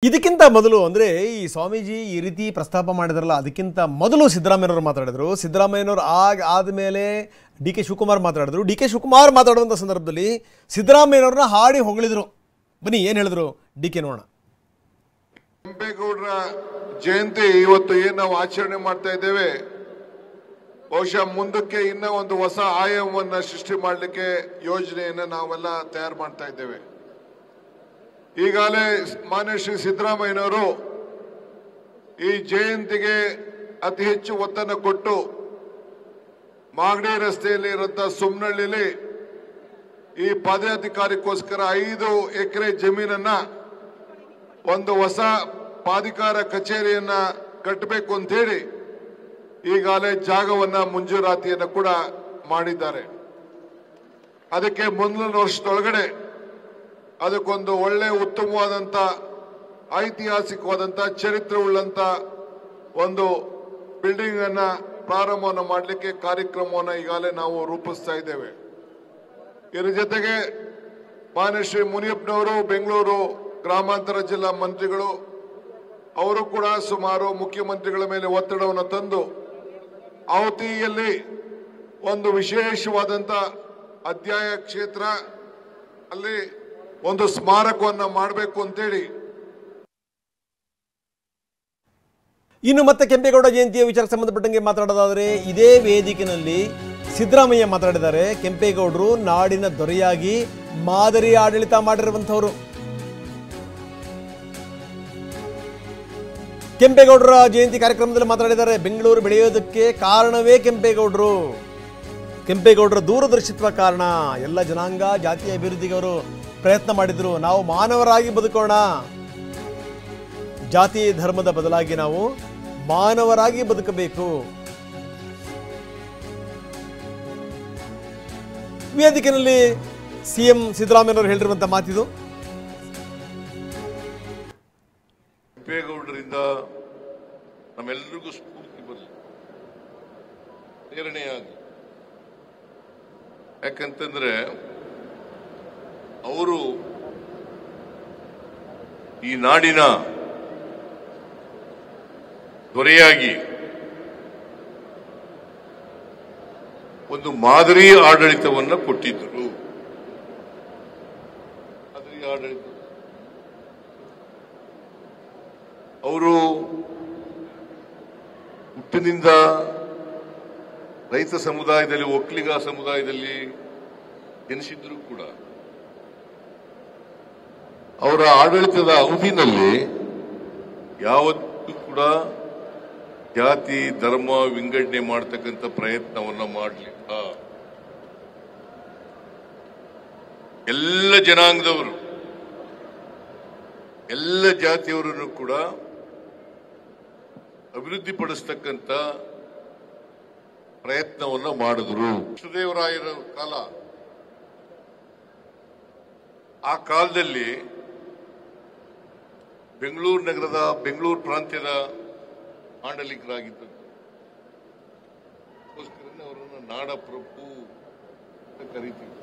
ಇದಕ್ಕಿಂತ ಮೊದಲು ಅಂದ್ರೆ ಈ ಸ್ವಾಮೀಜಿ ಈ ರೀತಿ ಪ್ರಸ್ತಾಪ ಮಾಡಿದ್ರಲ್ಲ ಅದಕ್ಕಿಂತ ಮೊದಲು ಸಿದ್ದರಾಮಯ್ಯನವರು ಮಾತಾಡಿದ್ರು. ಸಿದ್ದರಾಮಯ್ಯನವರು ಆದಮೇಲೆ ಡಿ ಕೆ ಶಿವಕುಮಾರ್ ಮಾತಾಡಿದ್ರು. ಡಿ ಕೆ ಶಿವಕುಮಾರ್ ಮಾತಾಡುವಂಥ ಸಂದರ್ಭದಲ್ಲಿ ಸಿದ್ದರಾಮಯ್ಯನವ್ರನ್ನ ಹಾಡಿ ಹೊಗಳಿದ್ರು. ಬನ್ನಿ ಏನು ಹೇಳಿದ್ರು ಡಿ ಕೆ ನೋಡೋಣ. ಕೆಂಪೇಗೌಡರ ಜಯಂತಿ ಇವತ್ತು ಏನು ನಾವು ಆಚರಣೆ ಮಾಡ್ತಾ ಇದ್ದೇವೆ, ಬಹುಶಃ ಮುಂದಕ್ಕೆ ಇನ್ನ ಒಂದು ಹೊಸ ಆಯಾಮವನ್ನ ಸೃಷ್ಟಿ ಮಾಡಲಿಕ್ಕೆ ಯೋಜನೆಯನ್ನ ನಾವೆಲ್ಲ ತಯಾರು ಮಾಡ್ತಾ ಇದ್ದೇವೆ. ಈಗಾಗಲೇ ಮಾನ್ಯ ಶ್ರೀ ಸಿದ್ದರಾಮಯ್ಯನವರು ಈ ಜಯಂತಿಗೆ ಅತಿ ಹೆಚ್ಚು ಒತ್ತನ್ನು ಕೊಟ್ಟು ಮಾಗಡಿ ರಸ್ತೆಯಲ್ಲಿ ಇರುವಂತಹ ಸುಮ್ನಹಳ್ಳಿಲಿ ಈ ಪದಾಧಿಕಾರಿಗೋಸ್ಕರ 5 ಎಕರೆ ಜಮೀನನ್ನ ಒಂದು ಹೊಸ ಪ್ರಾಧಿಕಾರ ಕಚೇರಿಯನ್ನ ಕಟ್ಟಬೇಕು ಅಂತ ಹೇಳಿ ಈಗಾಗಲೇ ಜಾಗವನ್ನ ಮಂಜೂರಾತಿಯನ್ನು ಕೂಡ ಮಾಡಿದ್ದಾರೆ. ಅದಕ್ಕೆ ಮುಂದಿನ ವರ್ಷದೊಳಗಡೆ ಅದಕ್ಕೊಂದು ಒಳ್ಳೆ ಉತ್ತಮವಾದಂತ ಐತಿಹಾಸಿಕವಾದಂತ ಚರಿತ್ರೆ ಉಳ್ಳಂತ ಒಂದು ಬಿಲ್ಡಿಂಗ್ ಅನ್ನ ಪ್ರಾರಂಭವನ್ನು ಮಾಡಲಿಕ್ಕೆ ಕಾರ್ಯಕ್ರಮವನ್ನು ಈಗಾಗಲೇ ನಾವು ರೂಪಿಸ್ತಾ ಇದ್ದೇವೆ. ಇದರ ಜೊತೆಗೆ ಮಾನ್ಯ ಶ್ರೀ ಮುನಿಯಪ್ಪನವರು ಬೆಂಗಳೂರು ಗ್ರಾಮಾಂತರ ಜಿಲ್ಲಾ ಮಂತ್ರಿಗಳು ಅವರು ಕೂಡ ಸುಮಾರು ಮುಖ್ಯಮಂತ್ರಿಗಳ ಮೇಲೆ ಒತ್ತಡವನ್ನು ತಂದು ಅವತಿಯಲ್ಲಿ ಒಂದು ವಿಶೇಷವಾದಂತ ಅಧ್ಯಾಯ ಕ್ಷೇತ್ರ ಅಲ್ಲಿ ಒಂದು ಸ್ಮಾರಕವನ್ನು ಮಾಡಬೇಕು ಅಂತೇಳಿ. ಇನ್ನು ಮತ್ತೆ ಕೆಂಪೇಗೌಡ ಜಯಂತಿಯ ವಿಚಾರಕ್ಕೆ ಸಂಬಂಧಪಟ್ಟಂಗೆ ಮಾತಾಡೋದಾದರೆ ಇದೇ ವೇದಿಕೆಯಲ್ಲಿ ಸಿದ್ದರಾಮಯ್ಯ ಮಾತಾಡಿದ್ದಾರೆ. ಕೆಂಪೇಗೌಡರು ನಾಡಿನ ದೊರೆಯಾಗಿ ಮಾದರಿ ಆಡಳಿತ ಮಾಡಿರುವಂತವರು. ಕೆಂಪೇಗೌಡರ ಜಯಂತಿ ಕಾರ್ಯಕ್ರಮದಲ್ಲಿ ಮಾತಾಡಿದ್ದಾರೆ. ಬೆಂಗಳೂರು ಬೆಳೆಯೋದಕ್ಕೆ ಕಾರಣವೇ ಕೆಂಪೇಗೌಡರು. ಕೆಂಪೇಗೌಡರ ದೂರದರ್ಶಿತ್ವ ಕಾರಣ. ಎಲ್ಲ ಜನಾಂಗ ಜಾತಿಯ ಅಭಿವೃದ್ಧಿಗೆ ಅವರು ಪ್ರಯತ್ನ ಮಾಡಿದ್ರು. ನಾವು ಮಾನವರಾಗಿ ಬದುಕೋಣ, ಜಾತಿ ಧರ್ಮದ ಬದಲಾಗಿ ನಾವು ಮಾನವರಾಗಿ ಬದುಕಬೇಕು. ವೇದಿಕೆಯಲ್ಲಿ ಸಿಎಂ ಸಿದ್ದರಾಮಯ್ಯನವರು ಹೇಳಿರುವಂತ ಮಾತಿದು. ಕೆಂಪೇಗೌಡರಿಂದ ನಮ್ಮೆಲ್ಲರಿಗೂ ಸ್ಫೂರ್ತಿ ಬರಲಿ, ಪ್ರೇರಣೆಯಾಗಲಿ. ಯಾಕಂತಂದ್ರೆ ಅವರು ಈ ನಾಡಿನ ದೊರೆಯಾಗಿ ಒಂದು ಮಾದರಿ ಆಡಳಿತವನ್ನು ಕೊಟ್ಟಿದ್ದರು. ಮಾದರಿ ಆಡಳಿತ ಅವರು ಹುಟ್ಟಿನಿಂದ ರೈತ ಸಮುದಾಯದಲ್ಲಿ, ಒಕ್ಕಲಿಗ ಸಮುದಾಯದಲ್ಲಿ ಜನಿಸಿದ್ರು ಕೂಡ ಅವರ ಆಡಳಿತದ ಅವಧಿನಲ್ಲಿ ಯಾವತ್ತೂ ಕೂಡ ಜಾತಿ ಧರ್ಮ ವಿಂಗಡಣೆ ಮಾಡತಕ್ಕಂಥ ಪ್ರಯತ್ನವನ್ನ ಮಾಡಲಿಲ್ಲ. ಎಲ್ಲ ಜನಾಂಗದವರು, ಎಲ್ಲ ಜಾತಿಯವರನ್ನು ಕೂಡ ಅಭಿವೃದ್ಧಿಪಡಿಸ್ತಕ್ಕಂಥ ಪ್ರಯತ್ನವನ್ನ ಮಾಡಿದ್ರು. ಕೃಷ್ಣದೇವರಾಯರ ಕಾಲ, ಆ ಕಾಲದಲ್ಲಿ ಬೆಂಗಳೂರು ನಗರದ, ಬೆಂಗಳೂರು ಪ್ರಾಂತ್ಯದ ಆಡಳಿತರಾಗಿದ್ದರು. ಅವರನ್ನು ನಾಡಪ್ರಭು ಅಂತ ಕರೀತೀವಿ.